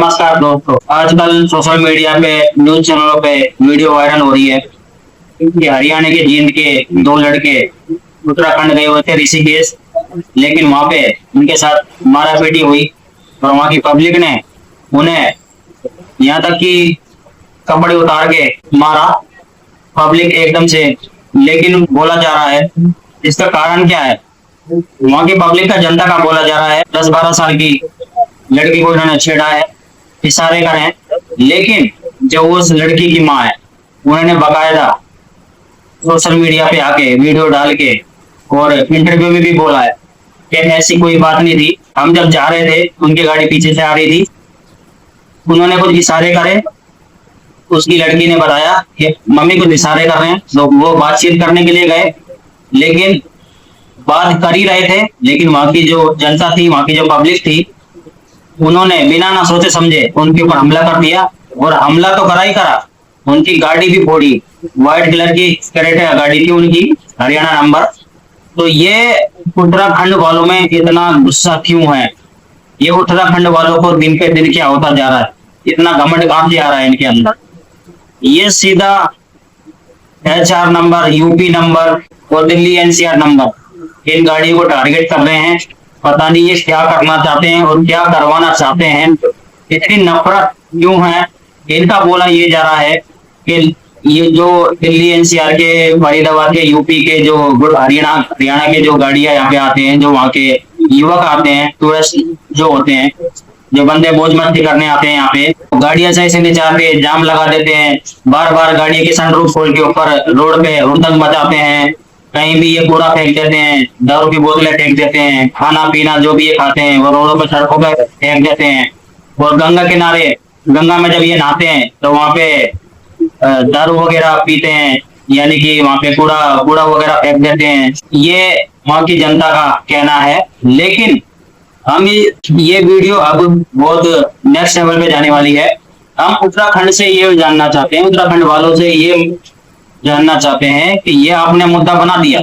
नमस्कार दोस्तों। आजकल सोशल मीडिया पे न्यूज चैनलों पे वीडियो वायरल हो रही है कि हरियाणा के जींद के दो लड़के उत्तराखंड गए हुए थे ऋषिकेश। लेकिन वहां पे उनके साथ मारापीटी हुई और वहां की पब्लिक ने उन्हें यहाँ तक कि कपड़े उतार के मारा, पब्लिक एकदम से। लेकिन बोला जा रहा है इसका कारण क्या है? वहां की पब्लिक का, जनता का बोला जा रहा है 10-12 साल की लड़की को इन्होंने छेड़ा है, इशारे करे हैं। लेकिन जो उस लड़की की माँ है उन्होंने बकायदा सोशल मीडिया पे आके वीडियो डाल के और इंटरव्यू में भी बोला है कि ऐसी कोई बात नहीं थी। हम जब जा रहे थे उनकी गाड़ी पीछे से आ रही थी, उन्होंने कुछ इशारे करे, उसकी लड़की ने बताया कि मम्मी कुछ इशारे कर रहे हैं, तो वो बातचीत करने के लिए गए। लेकिन बात कर ही रहे थे, लेकिन वहां की जो जनता थी, वहां की जो पब्लिक थी, उन्होंने बिना ना सोचे समझे उनके ऊपर हमला कर दिया। और हमला तो करा ही करा, उनकी गाड़ी भी फोड़ी। व्हाइट कलर की क्रेटा गाड़ी थी उनकी, हरियाणा नंबर। तो ये उत्तराखंड वालों में इतना गुस्सा क्यों है? ये उत्तराखंड वालों को दिन पे दिन क्या होता जा रहा है? इतना घमंड कहां से आ रहा है इनके अंदर? ये सीधा HR नंबर, यूपी नंबर और दिल्ली NCR नंबर, इन गाड़ियों को टारगेट कर रहे हैं। पता नहीं ये क्या करना चाहते हैं और क्या करवाना चाहते हैं। इतनी नफरत क्यों है? इनका बोला ये जा रहा है कि ये जो दिल्ली NCR के, फरीदाबाद के, यूपी के जो हरियाणा के जो गाड़ियां यहाँ पे आते हैं, जो वहाँ के युवक आते हैं, टूरिस्ट जो होते हैं, जो बंदे मौज मस्ती करने आते हैं यहाँ पे, गाड़ियां सही से नहीं चलाते, जाम लगा देते हैं, बार बार गाड़ी के सनरूफ खोल के ऊपर रोड पे हुड़दंग मचाते हैं। कहीं भी ये कूड़ा फेंक देते हैं, दारू की बोतलें फेंक देते हैं, खाना पीना जो भी ये खाते हैं वो रोडों पे, सड़कों पे फेंक देते हैं। और गंगा किनारे, गंगा में जब ये नहाते हैं तो वहां पे दारू वगैरह पीते हैं, यानी कि वहां पे कूड़ा कूड़ा वगैरह फेंक देते हैं। ये वहां की जनता का कहना है। लेकिन हम ये वीडियो अब बहुत नेक्स्ट लेवल पे जाने वाली है। हम उत्तराखंड से ये जानना चाहते हैं, उत्तराखंड वालों से ये जानना चाहते हैं कि ये आपने मुद्दा बना दिया,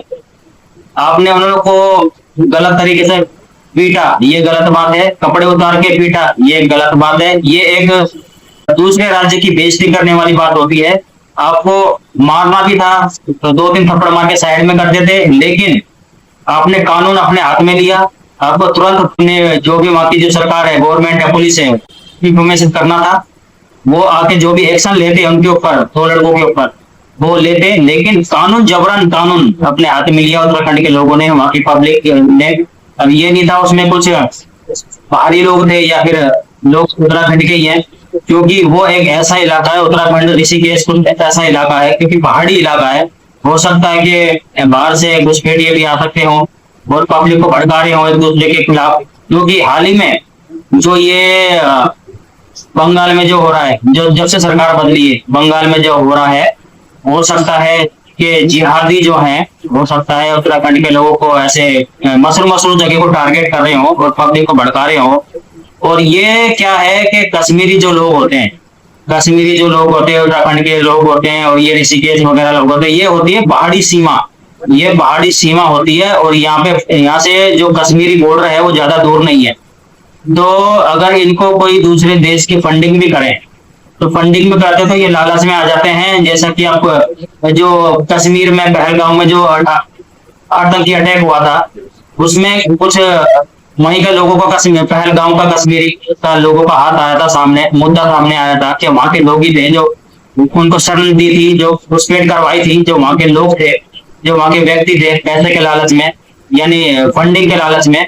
आपने उन लोगों को गलत तरीके से पीटा, ये गलत बात है। कपड़े उतार के पीटा, ये गलत बात है। ये एक दूसरे राज्य की बेइज्जती करने वाली बात होती है। आपको मारना भी था तो 2-3 थप्पड़ मार के साइड में कर देते, लेकिन आपने कानून अपने हाथ में लिया। आपको तुरंत अपने जो भी वहां की जो सरकार है, गवर्नमेंट है, पुलिस है, इंफॉर्मेशन करना था। वो आके जो भी एक्शन लेते उनके ऊपर, 2 लड़कों के ऊपर, वो लेते। लेकिन कानून, जबरन कानून अपने हाथ में लिया उत्तराखंड के लोगों ने, वहां की पब्लिक ने। अब ये नहीं था उसमें कुछ पहाड़ी लोग थे या फिर लोग उत्तराखंड के ही हैं, क्योंकि वो एक ऐसा इलाका है, उत्तराखंड ऋषिकेश कुछ ऐसा इलाका है, क्योंकि पहाड़ी इलाका है। हो सकता है कि बाहर से घुसपैठिए भी आ सकते हो और पब्लिक को भड़का रहे हो एक दूसरे के खिलाफ। क्योंकि हाल ही में जो ये बंगाल में जो हो रहा है, जो जब से सरकार बदली है, बंगाल में जो हो रहा है, हो सकता है कि जिहादी जो हैं, हो सकता है उत्तराखंड के लोगों को ऐसे मसरूम जगह को टारगेट कर रहे हो और पब्लिक को भड़का रहे हो। और ये क्या है कि कश्मीरी जो लोग होते हैं, कश्मीरी जो लोग होते हैं, उत्तराखंड के लोग होते हैं, और ये ऋषिकेश वगैरह लोग होते हैं, ये होती है पहाड़ी सीमा। ये पहाड़ी सीमा होती है और यहाँ से जो कश्मीरी बॉर्डर है वो ज्यादा दूर नहीं है। तो अगर इनको कोई दूसरे देश की फंडिंग भी करें तो फंडिंग में करते तो ये लालच में आ जाते हैं। जैसा कि आप जो कश्मीर में पहलगाम में जो आतंकी अटैक हुआ था, उसमें कुछ वहीं के लोगों का, कश्मीर पहलगाम का कश्मीरी का लोगों का हाथ आया था, सामने मुद्दा सामने आया था कि वहां के लोग ही थे जो उनको शरण दी थी, जो घुसपैठ करवाई थी, जो वहां के लोग थे, जो वहां के व्यक्ति थे, पैसे के लालच में, यानी फंडिंग के लालच में।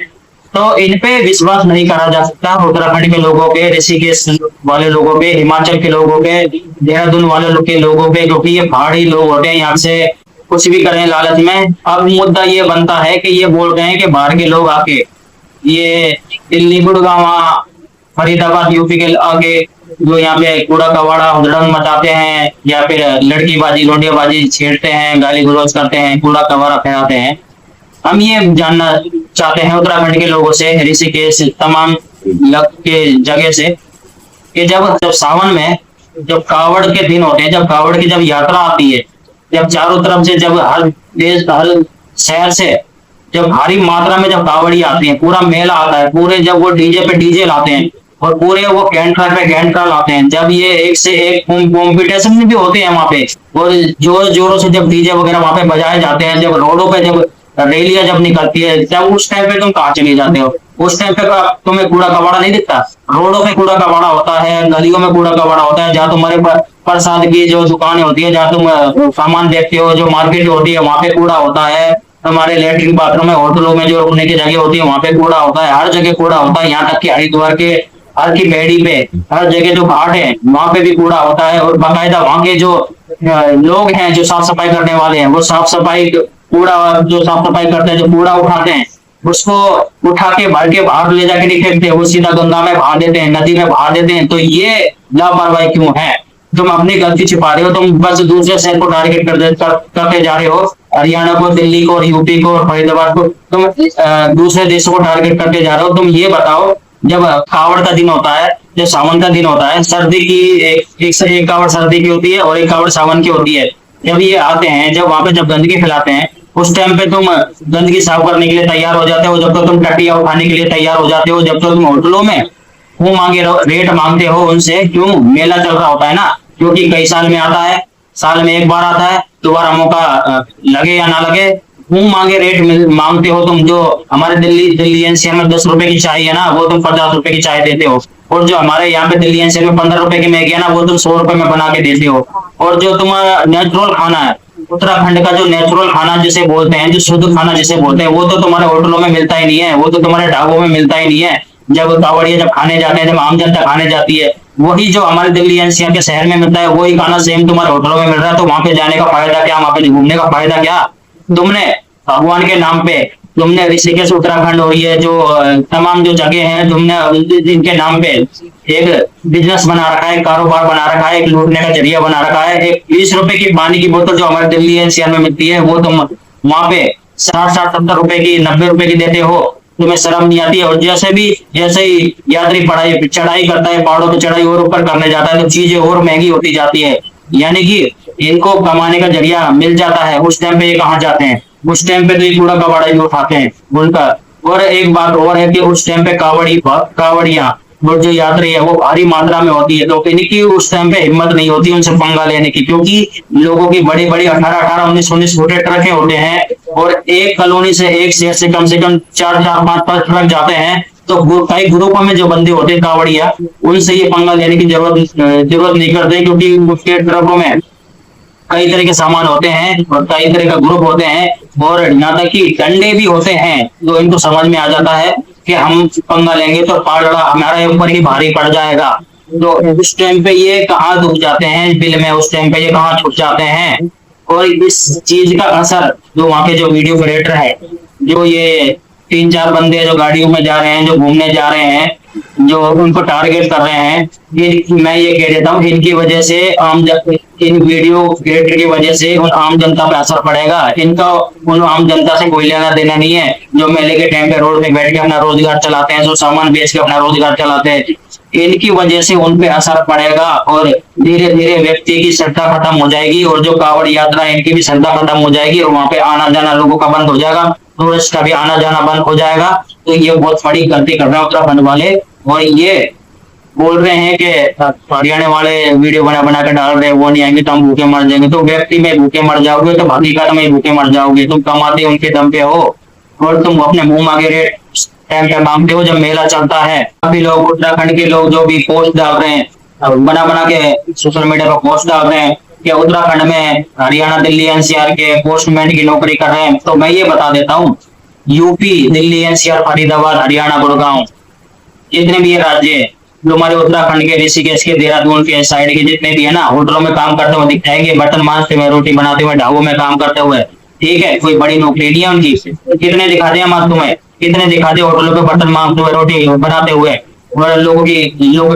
तो इन पे विश्वास नहीं करा जा सकता। उत्तराखंड के लोगों पे, ऋषिकेश वाले लोगों पे, हिमाचल के लोगों पे, देहरादून वाले के लोगों पे, क्योंकि ये पहाड़ी लोग होते हैं, यहाँ से कुछ भी करें लालच में। अब मुद्दा ये बनता है कि ये बोल रहे हैं कि बाहर के लोग आके ये दिल्ली, गुड़गांव, फरीदाबाद, यूपी के आगे जो यहाँ पे कूड़ा कबाड़ा उधड़ंग मचाते हैं, या फिर लड़कीबाजी, लोंडियाबाजी छेड़ते हैं, गाली गलौज करते हैं, कूड़ा कबाड़ा फैलाते हैं। हम ये जानना चाहते हैं उत्तराखंड के लोगों से, ऋषिकेश, तमाम के जगह से, कि जब सावन में जब कावड़ के दिन होते हैं, जब कावड़ की जब यात्रा आती है, जब चारों तरफ से, जब हर देश, हर शहर से जब भारी मात्रा में जब कावड़ी आती है, पूरा मेला आता है, पूरे जब वो डीजे पे डीजे लाते हैं और पूरे वो कैंट्रा पे कैंट्रा लाते हैं। जब ये एक से एक कॉम्पिटिशन भी होते हैं वहां पे, और जोर जोरों से जब डीजे वगैरह वहां पे बजाए जाते हैं, जब रोडों पे जब रैलियां जब निकलती है, जब उस टाइम पे तुम कहाँ चले जाते हो? उस टाइम पे तुम्हें कूड़ा कबाड़ा नहीं दिखता? रोडों पे कूड़ा कबाड़ा होता है, गलियों में कूड़ा कबाड़ा होता है, जहाँ तुम्हारे प्रसाद की जो दुकानें होती है, जहाँ तुम सामान देखते हो, जो मार्केट होती है, वहां पे कूड़ा होता है। हमारे लेटरिन बाथरूम में, होटलों में जो रुकने की जगह होती है, वहां पे कूड़ा होता है। हर जगह कूड़ा होता है, यहाँ तक कि हरिद्वार के हर की बेड़ी पे, हर जगह जो घाट है वहां पे भी कूड़ा होता है। और बाकायदा वहां के जो लोग हैं, जो साफ सफाई करने वाले हैं, वो साफ सफाई कूड़ा जो साफ सफाई करते हैं, जो कूड़ा उठाते हैं, उसको उठा के भर के बाहर ले जाके नहीं फेंकते, वो सीधा गंगा में बहा देते हैं, नदी में बहा देते हैं। तो ये लापरवाही क्यों है? तुम अपनी गलती छिपा रहे हो, तुम बस दूसरे शहर को टारगेट करते जा रहे हो। हरियाणा को, दिल्ली को, यूपी को, फरीदाबाद को, तुम दूसरे देशों को टारगेट करके जा रहे हो। तुम ये बताओ, जब कावड़ का दिन होता है, जब सावन का दिन होता है, सर्दी की एक कावड़ सर्दी की होती है और एक कावड़ सावन की होती है। जब ये आते हैं, जब वहां पे जब गंदगी फैलाते हैं, उस टाइम पे तुम गंदगी साफ करने के लिए तैयार हो जाते हो, जब तक तुम टटिया उठाने के लिए तैयार हो जाते हो, जब तक तुम होटलों में वो रेट मांगते हो उनसे। क्यों? मेला चल रहा होता है ना, क्योंकि कई साल में आता है, साल में एक बार आता है, दोबारा मौका लगे या ना लगे, मुंह मांगे रेट मांगते हो तुम। जो हमारे दिल्ली एनसीआर में 10 रुपए की चाय है ना, वो तुम 50 रुपए की चाय देते हो। और जो हमारे यहाँ पे दिल्ली एनसीआर में 15 रुपए की मैगी है ना, वो तुम 100 रुपए में बना के देते हो। और जो तुम्हारा नेचुरल खाना है, उत्तराखंड का जो नेचुरल खाना जिसे बोलते हैं, जो शुद्ध खाना जिसे बोलते हैं, वो तो तुम्हारे होटलों में मिलता ही नहीं है, वो तो तुम्हारे ढाबों में मिलता ही नहीं है। जब कावड़िया जब खाने जाते हैं, जब आम जनता खाने जाती है, वही जो हमारे दिल्ली एनसीआर के शहर में मिलता है, वही खाना सेम तुम्हारे होटलों में मिल रहा है। तो वहां पे जाने का फायदा क्या? वहां पे घूमने का फायदा क्या? तुमने भगवान के नाम पे, तुमने ऋषिकेश उत्तराखंड और ये जो तमाम जो जगह हैं, तुमने इनके नाम पे एक बिजनेस बना रखा है, कारोबार बना रखा है, एक लूटने का जरिया बना रखा है। एक 20 रुपए की पानी की बोतल जो हमारे दिल्ली एनसीआर में मिलती है, वो तुम वहां पे 60-70 रुपए की, 90 रुपए की देते हो। तुम्हें शर्म नहीं आती है? और जैसे ही यात्री चढ़ाई करता है, पहाड़ों पे चढ़ाई और ऊपर करने जाता है, तो चीजें और महंगी होती जाती है। यानी कि इनको कमाने का जरिया मिल जाता है, उस टाइम पे ये कहाँ जाते हैं? उस टाइम पे तो ये कूड़ा कबाड़ा ही उठाते हैं उनका। और एक बात और है कि उस टाइम पे कावड़ियां और जो यात्री है, वो भारी मात्रा में होती है, तो इनकी उस टाइम पे हिम्मत नहीं होती उनसे पंगा लेने की, क्योंकि लोगों की बड़ी बड़ी 18-18, 19-19 फुटे ट्रकें होते हैं, और एक कॉलोनी से, एक शहर से कम 4-4, 5-5 ट्रक जाते हैं। तो कई ग्रुपों में जो बंदे होते हैं कावड़िया, उनसे ये पंगा लेने की जरूरत नहीं करते, क्योंकि उसके ट्रकों में कई तरह के सामान होते हैं और कई तरह का ग्रुप होते हैं, और यहाँ तक कि डंडे भी होते हैं। तो इनको समझ में आ जाता है कि हम पंगा लेंगे तो पालड़ा हमारे ऊपर ही भारी पड़ जाएगा। तो उस टाइम पे ये कहाँ डूब जाते हैं बिल में, उस टाइम पे ये कहाँ छुट जाते हैं। और इस चीज का असर जो वहाँ के जो वीडियो क्रिएटर है, जो ये 3-4 बंदे जो गाड़ियों में जा रहे हैं, जो घूमने जा रहे हैं, जो उनको टारगेट कर रहे हैं, मैं ये कह देता हूँ, इनकी वजह से इन वीडियो क्रिएटर की वजह से उन आम जनता पे असर पड़ेगा। इनका उन आम जनता से कोई लेना देना नहीं है, जो मेले के टाइम पे रोड पे बैठ के अपना रोजगार चलाते हैं, जो सामान बेच के अपना रोजगार चलाते हैं, इनकी वजह से उन पे असर पड़ेगा। और धीरे धीरे व्यक्ति की श्रद्धा खत्म हो जाएगी, और जो कावड़ यात्रा इनकी भी श्रद्धा खत्म हो जाएगी, और वहां पे आना जाना लोगों का बंद हो जाएगा, टूरिस्ट का भी आना जाना बंद हो जाएगा। तो ये बहुत बड़ी गलती कर रहे हैं उत्तराखंड वाले। और ये बोल रहे हैं कि हरियाणा वाले वीडियो बना बना के डाल रहे हैं, वो नहीं आएंगे तो हम भूखे मर जाएंगे। तो व्यक्ति में भूखे मर जाओगे, तो हकीकत में भूखे मर जाओगे। तुम कमाते उनके दम पे हो, और तुम अपने मुंह मांगे रेट टाइम पे मांगते हो जब मेला चलता है। काफी लोग, उत्तराखंड के लोग जो भी पोस्ट डाल रहे हैं, बना बना के सोशल मीडिया पर पोस्ट डाल रहे हैं कि उत्तराखंड में हरियाणा, दिल्ली एनसीआर के पोस्टमैन की नौकरी कर रहे हैं। तो मैं ये बता देता हूँ, यूपी, दिल्ली एनसीआर, फरीदाबाद, हरियाणा, गुड़गांव, जितने भी ये राज्य है, जो हमारे उत्तराखंड के, ऋषिकेश के, देहरादून के साइड के जितने भी है ना, होटलों में काम करते हुए दिखाएंगे, बर्तन मांजते हुए, रोटी बनाते हुए, ढाबों में काम करते हुए। ठीक है, कोई बड़ी नौकरी नहीं है उनकी। कितने दिखाते हैं हम तुम्हें, कितने दिखाते हैं होटलों पे बर्तन मांजते हुए, रोटी बनाते हुए, और लोगों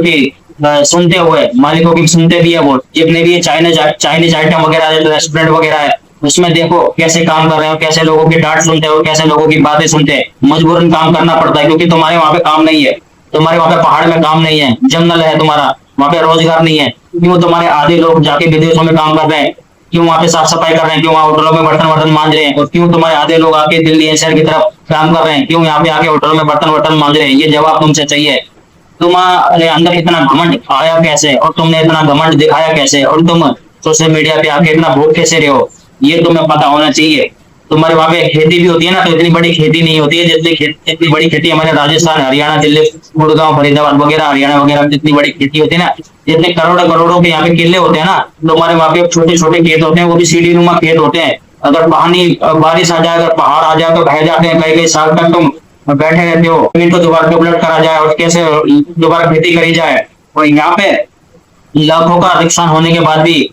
की सुनते हुए, मालिकों की सुनते भी है। वो जितने भी चाइनीज आइटम वगैरह, रेस्टोरेंट वगैरह है, उसमें देखो कैसे काम कर रहे हो, कैसे लोगों की डांट सुनते हो, कैसे लोगों की बातें सुनते हैं। मजबूरन काम करना पड़ता है, क्योंकि तुम्हारे वहां पे काम नहीं है, तुम्हारे वहां पे पहाड़ में काम नहीं है, जंगल है तुम्हारा, वहां पे रोजगार नहीं है। क्यों तुम्हारे आधे लोग जाके विदेशों में काम कर रहे हैं? क्यों वहां पे साफ सफाई कर रहे हैं? क्यों वहां होटलों में बर्तन वर्तन मांज रहे हैं? और क्यों तुम्हारे आधे लोग आके दिल्ली एनसीआर की तरफ काम कर रहे हैं? क्यों यहाँ पे आके होटलों में बर्तन वर्तन मांज रहे हैं? ये जवाब तुमसे चाहिए। तुम्हारे अंदर इतना घमंड आया कैसे, और तुमने इतना घमंड दिखाया कैसे, और तुम सोशल मीडिया पे आके इतना भूख कैसे रहे हो, ये तुम्हें पता होना चाहिए। तुम्हारे वहां पे खेती भी होती है ना, तो इतनी बड़ी खेती नहीं होती है इतनी बड़ी खेती हमारे राजस्थान, हरियाणा, दिल्ली, गुड़गांव, फरीदाबाद वगैरह, हरियाणा वगैरह में जितनी बड़ी खेती होती है ना, जितने करोड़ों करोड़ों के यहाँ पे किले होते हैं ना, तो हमारे वहां पे छोटे छोटे खेत होते हैं, वो भी सीढ़ी नुमा खेत होते हैं। अगर पानी बारिश आ जाए, अगर पहाड़ आ जाए तो बह जाते हैं, कई कई साल तक तुम बैठे रहते हो, जमीन को दोबारा डेवलप करा जाए और कैसे दोबारा खेती करी जाए। और यहाँ पे लाखों का नुकसान होने के बाद भी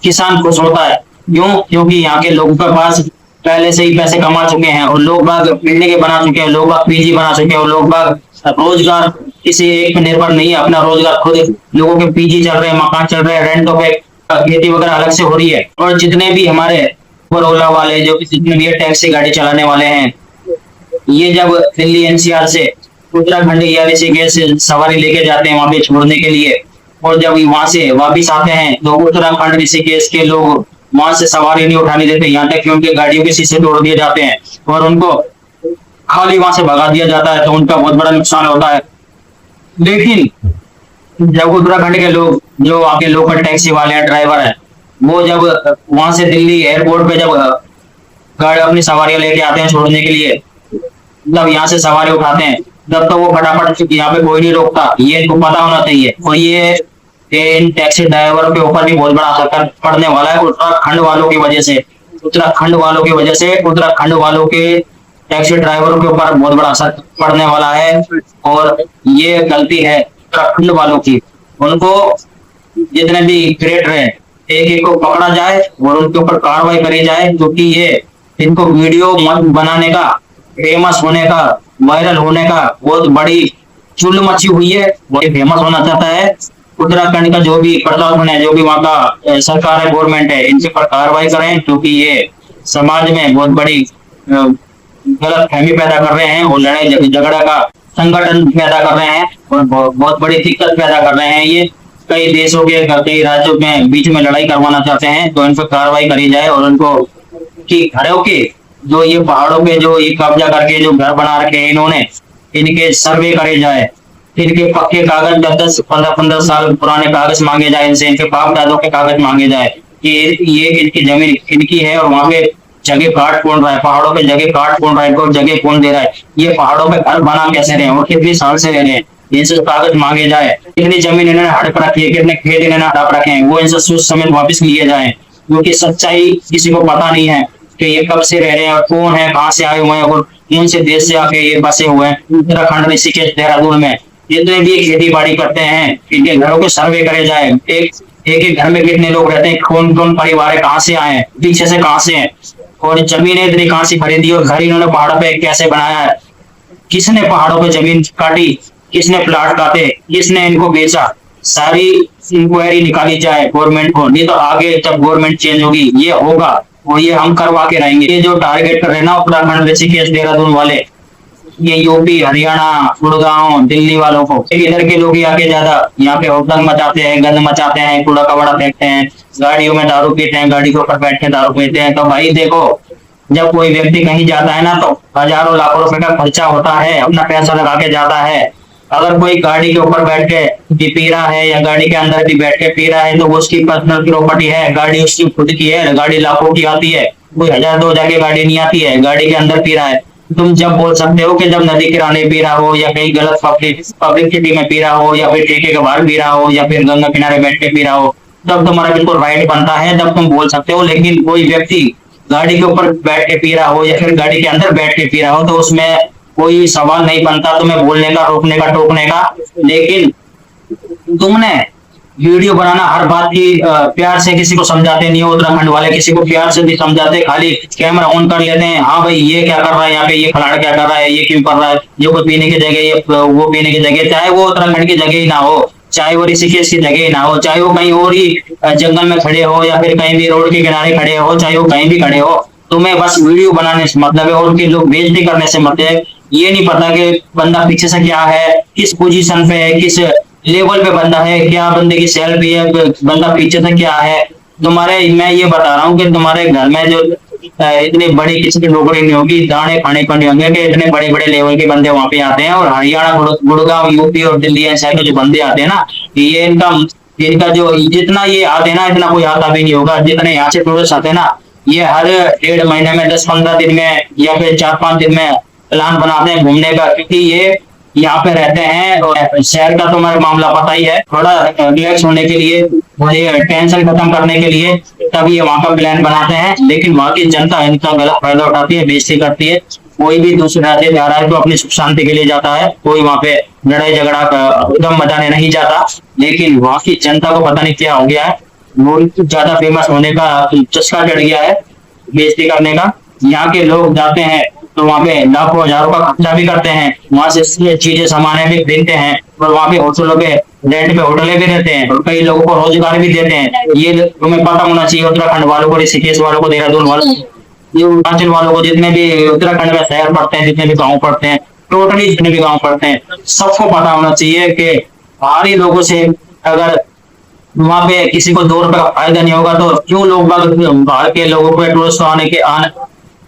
किसान खुश होता है। क्यों? क्योंकि यहाँ के लोगों के पास पहले से ही पैसे कमा चुके हैं, और लोग बाग बिल्डिंग बना चुके हैं, लोग बाग पीजी बना चुके हैं, और लोग बाग रोजगार किसी एक पे निर्भर नहीं है, अपना रोजगार खुद, लोगों के पीजी चल रहे हैं, मकान चल रहे हैं, रेंटों पे, खेती वगैरह अलग से हो रही है। और जितने भी हमारे ओला वाले, जो जितने भी टैक्सी गाड़ी चलाने वाले हैं, ये जब दिल्ली एनसीआर से उत्तराखंड या ऋषिकेश से सवारी लेके जाते हैं वहां पे छोड़ने के लिए, और जब वहां से वापिस आते हैं तो उत्तराखंड ऋषिकेश के लोग वहां से सवारी नहीं उठाने देते, यहाँ तक कि उनके गाड़ियों के शीशे तोड़ दिए जाते हैं और उनको खाली वहां से भगा दिया जाता है, तो उनका बहुत बड़ा नुकसान होता है। लेकिन जब उत्तराखंड के लोग, जो आगे लोकल टैक्सी वाले हैं, ड्राइवर हैं, वो जब वहां से दिल्ली एयरपोर्ट पे जब गाड़ी अपनी सवारियां लेके आते हैं छोड़ने के लिए, मतलब यहाँ से सवारी उठाते हैं, तब तो वो फटाफट, यहाँ पे कोई नहीं रोकता, ये इनको पता होना चाहिए। और ये इन टैक्सी ड्राइवरों के ऊपर भी बहुत बड़ा असर पड़ने वाला है, उत्तराखंड वालों की वजह से, उत्तराखंड वालों की वजह से, उत्तराखंड वालों के टैक्सी ड्राइवरों के ऊपर बहुत बड़ा असर पड़ने वाला है। और ये गलती है उत्तराखंड वालों की, उनको जितने भी क्रिएटर हैं, एक एक को पकड़ा जाए और उनके ऊपर कार्रवाई करी जाए, क्योंकि ये इनको वीडियो बनाने का, फेमस होने का, वायरल होने का बहुत बड़ी चुल मची हुई है। वो फेमस होना चाहता है। उत्तराखंड का जो भी प्रशासन है, जो भी वहाँ का सरकार है, गवर्नमेंट है, इनके पर कार्रवाई करें, क्योंकि ये समाज में बहुत बड़ी गलत फहमी पैदा कर रहे हैं और लड़ाई झगड़ा का संगठन पैदा कर रहे हैं और बहुत बड़ी दिक्कत पैदा कर रहे हैं। ये कई देशों के, कई राज्यों में बीच में लड़ाई करवाना चाहते हैं, तो इन पर कार्रवाई करी जाए और उनको कि घरों के, जो ये पहाड़ों पे जो ये कब्जा करके जो घर बना रखे हैं इन्होंने, इनके सर्वे करे जाए, इनके पक्के कागज 10-15 साल पुराने कागज मांगे जाए इनसे, इनके बाप दादों के कागज मांगे जाए कि ये इनकी जमीन इनकी है और वहां पे जगह काट कौन रहा है, पहाड़ों पे जगह काट कौन रहा है, इनको जगह कौन दे रहा है, ये पहाड़ों पे घर बना कैसे रहे हैं और कितने साल से रह रहे हैं, इनसे कागज मांगे जाए, कितनी जमीन इन्होंने हड़प रखी है, कितने खेत इन्होंने हड़प रखे हैं, वो इनसे सूद समेत वापिस लिए जाए, क्योंकि सच्चाई किसी को पता नहीं है कि ये कब से रह रहे हैं और कौन है, कहाँ से आए हुए हैं और कौन से देश से आके ये बसे हुए हैं उत्तराखंड, ऋषिकेश, देहरादून में। जितने भी खेती बाड़ी करते हैं, इनके घरों के सर्वे करे जाए, एक एक घर में कितने लोग रहते हैं, कौन कौन परिवार है, कहाँ से आए हैं, पीछे से कहाँ से हैं, और जमीनें इतनी कहाँ से खरीदी और घर इन्होंने पहाड़ों पे कैसे बनाया है, किसने पहाड़ों पे जमीन काटी, किसने प्लाट काटे, किसने इनको बेचा, सारी इंक्वायरी निकाली जाए गवर्नमेंट को। नहीं तो आगे जब गवर्नमेंट चेंज होगी ये होगा और ये हम करवा के रहेंगे। ये जो टारगेट कर रहे हैं ना उत्तराखंड, ऋषिकेश, देहरादून वाले, ये यूपी, हरियाणा, गुड़गांव, दिल्ली वालों को, इधर के लोग ही आके ज्यादा यहाँ पे होटल मचाते हैं, गंद मचाते हैं, कूड़ा कबाड़ा फेंकते हैं, गाड़ियों में दारू पीते हैं, गाड़ी के ऊपर बैठ के दारू पीते हैं। तो भाई देखो, जब कोई व्यक्ति कहीं जाता है ना, तो हजारों लाखों रुपए का खर्चा होता है, अपना पैसा लगा के जाता है। अगर कोई गाड़ी के ऊपर बैठ के भी पी रहा है या गाड़ी के अंदर भी बैठ के पी रहा है, तो वो उसकी पर्सनल प्रॉपर्टी है, गाड़ी उसकी खुद की है, गाड़ी लाखों की आती है, कोई 1000-2000 की गाड़ी नहीं आती है, गाड़ी के अंदर पी रहा है। तुम जब बोल सकते हो कि जब नदी किनारे पी रहा हो या कहीं गलत पब्लिसिटी में पी रहा हो या फिर ठेके के बाहर पी रहा हो या फिर गंगा किनारे बैठ के पी रहा हो, तब तुम्हारा बिल्कुल राइट बनता है, तब तुम बोल सकते हो। लेकिन कोई व्यक्ति गाड़ी के ऊपर बैठ के पी रहा हो या फिर गाड़ी के अंदर बैठ के पी रहा हो, तो उसमें कोई सवाल नहीं बनता तुम्हें बोलने का, रोकने का, टोकने का। लेकिन तुमने वीडियो बनाना, हर बात की प्यार से किसी को समझाते नहीं हो, उत्तराखंड वाले किसी को प्यार से नहीं समझाते, खाली कैमरा ऑन कर लेते हैं, हाँ भाई ये क्या कर रहा है यहाँ पे, ये खिलाड़ी क्या कर रहा है, ये क्यों कर रहा है, ये कोई पीने की जगह, ये वो पीने की जगह, चाहे वो उत्तराखंड की जगह ही ना हो, चाहे वो ऋषिकेश की जगह ही ना हो, चाहे वो कहीं और ही जंगल में खड़े हो या फिर कहीं भी रोड के किनारे खड़े हो, चाहे वो कहीं भी खड़े हो, तुम्हें बस वीडियो बनाने से मतलब है और लोग बेइज्जती करने से मतलब है। ये नहीं पता कि बंदा पीछे से क्या है, किस पोजीशन पे है, किस लेवल पे बंदा है, क्या बंदे की सैलरी है, बंदा पीछे से क्या है। तुम्हारे, मैं ये बता रहा हूँ कि तुम्हारे घर में जो इतनी बड़ी किसी की नौकरी नहीं होगी, दाने खाने को नहीं होंगे कि इतने बड़े बड़े लेवल के बंदे वहां पे आते हैं। और हरियाणा, गुड़गांव, यूपी और दिल्ली ऐसे के जो बंदे आते हैं ना, ये इनका जो जितना ये आते हैं ना, इतना कोई आता भी नहीं होगा जितने यहाँ से टूरिस्ट आते हैं ना। ये हर 1.5 महीने में, 10-15 दिन में या फिर 4-5 दिन में प्लान बनाते हैं घूमने का, क्योंकि ये यहाँ पे रहते हैं। और शहर का तो मेरा मामला पता ही है, थोड़ा रिलैक्स होने के लिए, मुझे टेंशन खत्म करने के लिए तब ये वहाँ का प्लान बनाते हैं। लेकिन वहाँ की जनता इनका गलत फायदा उठाती है, बेइज्जती करती है। कोई भी दूसरे राज्य जा रहा है तो अपनी सुख शांति के लिए जाता है, कोई वहाँ पे लड़ाई झगड़ा उद्यम मचाने नहीं जाता। लेकिन वहाँ की जनता को पता नहीं क्या हो गया है, वो ज्यादा फेमस होने का चस्का चढ़ गया है, बेइज्जती करने का। यहाँ के लोग जाते हैं तो वहाँ पे लाखों हजारों का खर्चा भी करते हैं, वहां से चीजें सामानें भी खरीदते हैं, और वहाँ पे होटलों पे रेंट पे होटलें भी रहते हैं, और कई लोगों को रोजगार भी देते हैं। ये तुम्हें पता होना चाहिए, उत्तराखंड वालों को, ऋषिकेश वालों को, देहरादून वालों को, ये हिमाचल वालों को, जितने भी उत्तराखंड में शहर पड़ते हैं, जितने भी गाँव पड़ते हैं, टोटली जितने भी गाँव पड़ते हैं, सबको पता होना चाहिए कि बाहरी लोगों से अगर वहां पे किसी को 2 रुपए का फायदा नहीं होगा, तो क्यों लोग बाहर के लोगों पे टूरिस्ट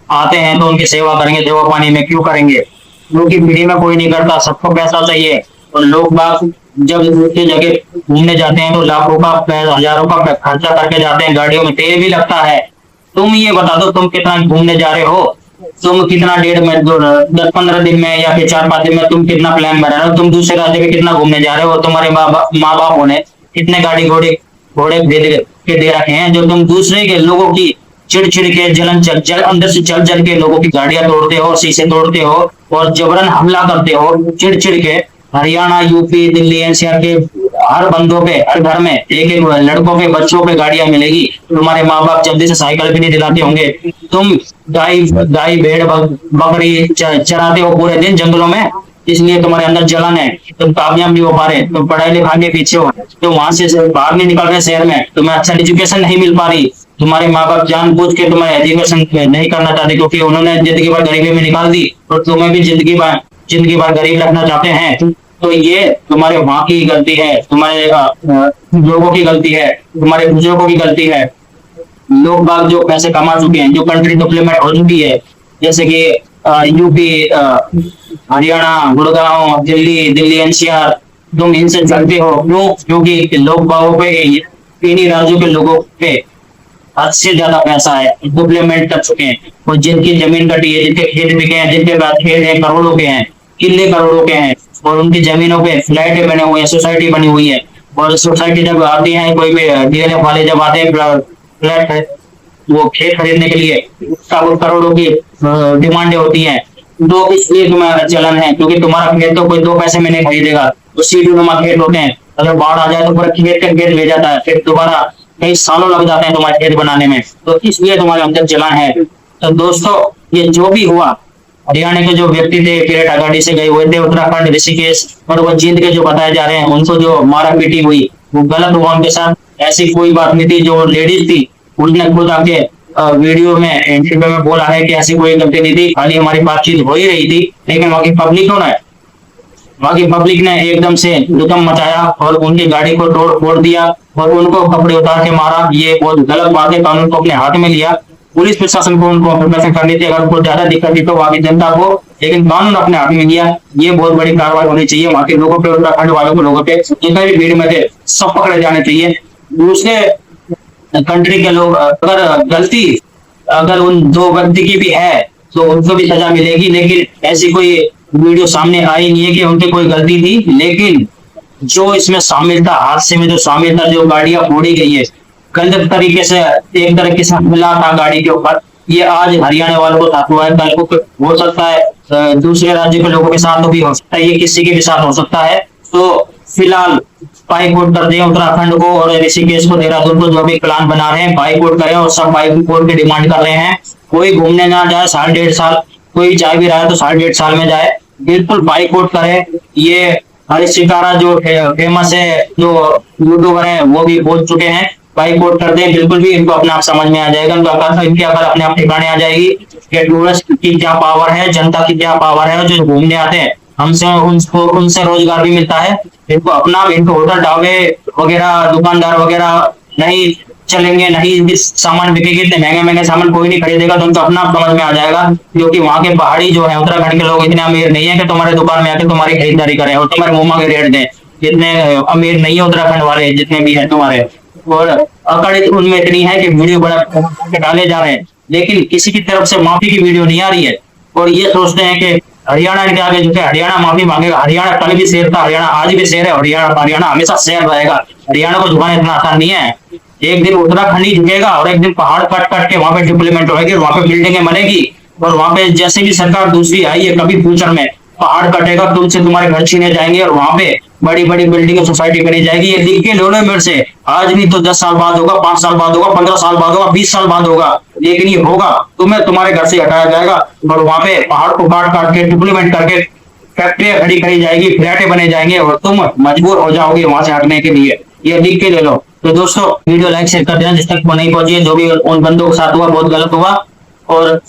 आते हैं तो उनकी सेवा करेंगे, सेवा पानी में क्यों करेंगे? क्योंकि फ्री में कोई नहीं करता, सबको पैसा चाहिए। और लोग बाग जब दूसरी जगह घूमने जाते हैं तो लाखों का, हजारों का खर्चा करके जाते हैं, गाड़ियों में तेल भी लगता है। तुम ये बता दो, तुम कितना घूमने जा रहे हो? तुम कितना 10-15 दिन में या फिर 4-5 दिन में तुम कितना प्लान बना रहे हो? तुम दूसरे राज्य में कितना घूमने जा रहे हो? तुम्हारे माँ बाप ने कितने गाड़ी घोड़े घोड़े दे रखे हैं, जो तुम दूसरे के लोगों की चिड़चिड़ के जल अंदर से जल के लोगों की गाड़ियां तोड़ते हो, शीशे तोड़ते हो, और जबरन हमला करते हो चिड़चिड़ के। हरियाणा, यूपी, दिल्ली एनसीआर के हर बंदों पे, हर घर में एक एक लड़कों पे, बच्चों पे गाड़ियां मिलेगी। तुम्हारे माँ बाप जल्दी से साइकिल भी नहीं दिलाते होंगे। तुम गाय भेड़ बकरी चराते हो पूरे दिन जंगलों में, इसलिए तुम्हारे अंदर जलन है, तुम कामयाब नहीं हो पा रहे, तुम पढ़ाई लिखाई के पीछे हो, तो वहां से बाहर नहीं निकल रहे शहर में, तुम्हें अच्छा एजुकेशन नहीं मिल पा रही। तुम्हारे माँ बाप जानबूझ के तुम्हें एजुकेशन नहीं करना चाहते, क्योंकि उन्होंने जिंदगी भर गरीबी में निकाल दी, और तुम्हें भी जिंदगी भर गरीब रखना चाहते हैं। तो ये तुम्हारे वहां की गलती है, तुम्हारे लोगों की गलती है, तुम्हारे बुजुर्गों की गलती है। लोग बाग जो पैसे कमा चुके हैं, जो कंट्री डेवलपमेंट हो चुकी है, जैसे कि यूपी, हरियाणा, गुड़गांव, दिल्ली एनसीआर, तुम इनसे चलते हो क्यों? क्योंकि लोग बागों पे, इन्हीं राज्यों के लोगों पे हद से ज्यादा पैसा है, डेवलपमेंट कर चुके हैं। और जिनकी जमीन कटी है, जिनके खेत बिके हैं, जिनके पास खेत है करोड़ों के हैं, किले करोड़ों के हैं, और उनकी जमीनों पे फ्लैट बने हुए हैं, सोसाइटी बनी हुई है। और सोसाइटी जब आती है, कोई भी डीएलएफ वाले जब आते हैं फ्लैट, वो खेत खरीदने के लिए, उसका वो करोड़ों की डिमांडें होती हैं। तो इसलिए तुम्हारा चलन है, क्योंकि तुम्हारा खेत तो कोई 2 पैसे में नहीं खरीदेगा। तो सीढ़ी नुमा खेत होते हैं, अगर बाढ़ आ जाए तो पूरा खेत का खेत ले जाता है, फिर दोबारा कई सालों लग जाते हैं तुम्हारे खेत बनाने में। तो इसलिए तुम्हारे अंदर चलन है। तो दोस्तों, ये जो भी हुआ, हरियाणा के जो व्यक्ति थे किरेटा गाड़ी से गए हुए थे उत्तराखंड ऋषिकेश, और वो जींद के जो बताए जा रहे हैं, उनको जो मारा पीटी हुई वो गलत हुआ उनके साथ। ऐसी कोई बात नहीं थी। जो लेडीज थी उन्होंने खुद आके वीडियो में, इंटरव्यू में बोला है कि ऐसी कोई गलती नहीं थी, खाली हमारी बातचीत हो ही रही थी। लेकिन वहाँ की पब्लिक को ना, वहाँ की पब्लिक ने एकदम से लुटम मचाया और उनकी गाड़ी को तोड़ फोड़ दिया और उनको कपड़े उतार के मारा। ये बहुत गलत बात है। कानून को अपने हाथ में लिया। पुलिस प्रशासन को उनको प्रिपरेशन करनी थी, अगर उनको ज्यादा दिक्कत थी तो वहाँ की जनता को, लेकिन कानून अपने हाथ में लिया। ये बहुत बड़ी कार्रवाई होनी चाहिए वहाँ के लोगों पे, उत्तराखंड वालों के लोगों पे, जितने भी भीड़ में थे सब पकड़े जाने चाहिए। दूसरे कंट्री के लोग अगर उन 2 व्यक्ति की भी है तो उनको भी सजा मिलेगी। लेकिन ऐसी कोई वीडियो सामने आई नहीं है कि उनकी कोई गलती थी। लेकिन जो इसमें शामिल था, हादसे में जो शामिल था, जो गाड़ियां फोड़ी गई है गलत तरीके से, एक तरीके से हमला था गाड़ी के ऊपर, ये आज हरियाणा वालों को साथ हुआ है, कल को हो सकता है दूसरे राज्य के लोगों के साथ भी हो सकता है, ये किसी के भी साथ हो सकता है। तो फिलहाल बाइकआउट कर दें उत्तराखंड को और ऋषिकेश को, देहरादून को, जो भी प्लान बना रहे हैं बाइकआउट करें, और सब बाइकआउट की डिमांड कर रहे हैं। कोई घूमने ना जाए 1.5 साल, कोई जा भी रहा है तो 1.5 साल में जाए, बिल्कुल बाइकआउट करें। ये हरीश शिकारा जो फेमस है, जो यूट्यूबर है, वो भी बोल चुके हैं बाइकआउट कर दें। बिल्कुल भी इनको अपने आप समझ में आ जाएगा, इनकी अगर अपने आप ठिकाने आ जाएगी कि टूरिस्ट की क्या पावर है, जनता की क्या पावर है, जो घूमने आते हैं हमसे, उनसे रोजगार भी मिलता है। इनको अपना, इनको होटल ढाबे वगैरह, दुकानदार वगैरह नहीं चलेंगे, नहीं सामान बिकेंगे, इतने महंगे महंगे सामान कोई नहीं खरीदेगा, तो उनको अपना समझ में आ जाएगा। क्योंकि वहाँ के पहाड़ी जो है उत्तराखंड के लोग इतने अमीर नहीं है कि तुम्हारे दुकान में आके तुम्हारी खरीदारी करें और तुम्हारे मुंह के रेट दें। इतने अमीर नहीं है उत्तराखंड वाले जितने भी है तुम्हारे। और अकड़ उनमें इतनी है कि वीडियो बड़ा डाले जा रहे हैं, लेकिन किसी की तरफ से माफी की वीडियो नहीं आ रही है। और ये सोचते हैं कि हरियाणा के आगे जो है हरियाणा माफी मांगेगा। हरियाणा कल भी शेर था, हरियाणा आज भी शेर है, हरियाणा हरियाणा हमेशा शेर रहेगा। हरियाणा को झुकाना इतना आसान नहीं है। एक दिन उत्तराखंड ही झुकेगा और एक दिन पहाड़ कट कट के वहां पे डिप्लीमेंट होगी, वहां पे बिल्डिंगें बनेगी। और वहां पे जैसे भी सरकार दूसरी आई है, कभी फ्यूचर में पहाड़ कटेगा, तुमसे तुम्हारे घर छीने जाएंगे और वहां पे बड़ी बड़ी बिल्डिंग सोसाइटी बनी जाएगी। ये लिख के लो मेरे से, आज नहीं तो 10 साल बाद होगा, 5 साल बाद होगा, 15 साल बाद होगा, 20 साल बाद होगा, लेकिन ये होगा। तुम्हें तुम्हारे घर से हटाया जाएगा और वहां पे पहाड़ को काट काट के डिप्लीमेंट करके फैक्ट्रियां खड़ी करी जाएगी, फ्लैटें बने जाएंगे और तुम मजबूर हो जाओगे वहां से हटने के लिए। ये लिख के ले लो। तो दोस्तों वीडियो लाइक शेयर कर देना जिस तक वो नहीं पहुंची है। जो भी उन बंदों के साथ हुआ बहुत गलत हुआ। और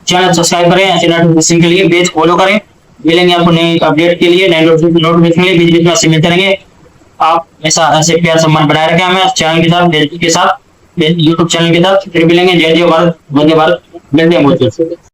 चैनल सब्सक्राइब करें, ऐसे नोटिफिकेशन के लिए पेज फॉलो करें। मिलेंगे आपको नई अपडेट के लिए, नए नोटिफिकेशन के लिए बीच बीच में आपसे मिलते रहेंगे। आप ऐसा ऐसे प्यार सम्मान बनाए रखें हमें चैनल के साथ, फेसबुक के साथ, यूट्यूब चैनल के साथ। फिर मिलेंगे। जय जय भारत, वंदे भारत। मिलते हैं बहुत जल्द।